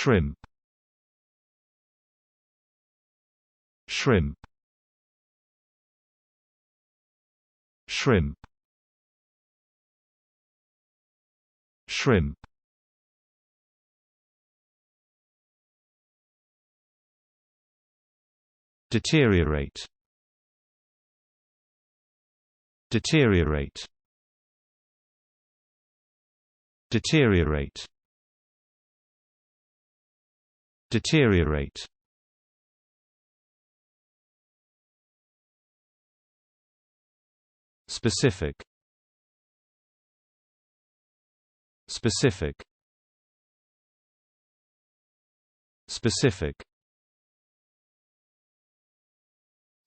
shrimp, shrimp, shrimp, shrimp. Deteriorate, deteriorate, deteriorate, deteriorate. Specific, specific, specific,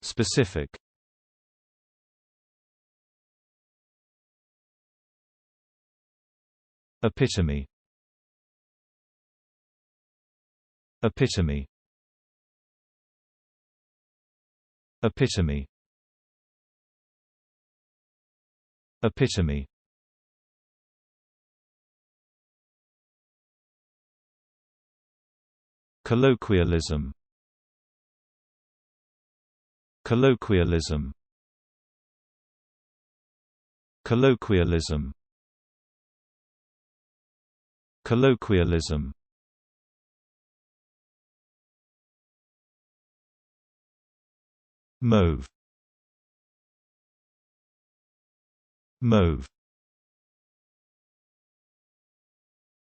specific. Epitome, epitome, epitome, epitome. Colloquialism, colloquialism, colloquialism, colloquialism. Mauve, mauve,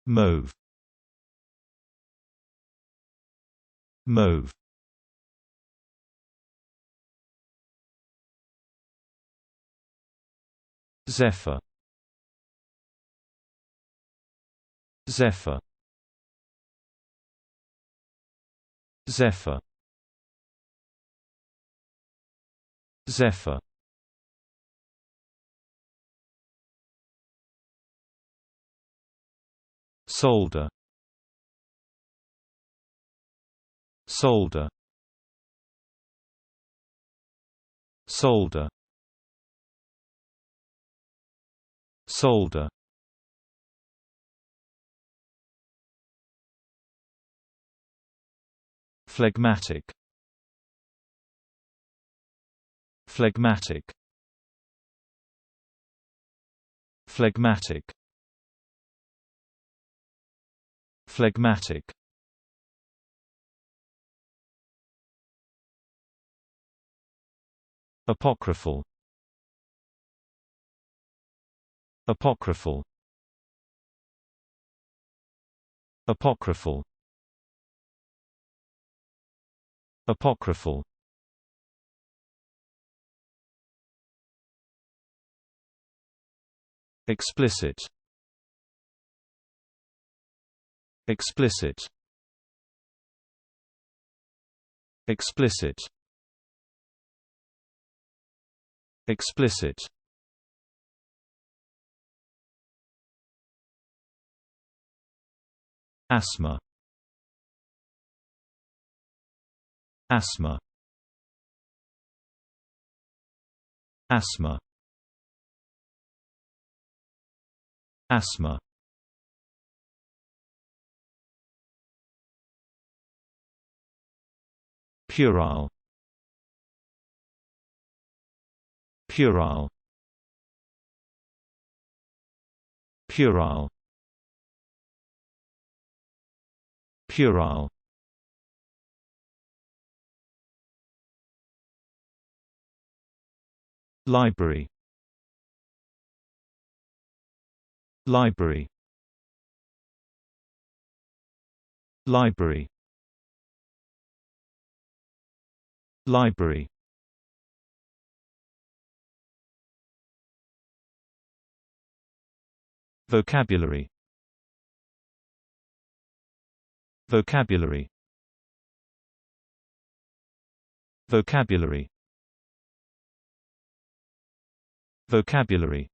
mauve, mauve. Zephyr, zephyr, zephyr, zephyr. Solder, solder, solder, solder. Phlegmatic, phlegmatic, phlegmatic, phlegmatic. Apocryphal, apocryphal, apocryphal, apocryphal. Explicit, explicit, explicit, explicit. Asthma, asthma, asthma, asthma. Puerile, puerile, puerile, puerile. Library, library, library, library. Vocabulary, vocabulary, vocabulary, vocabulary.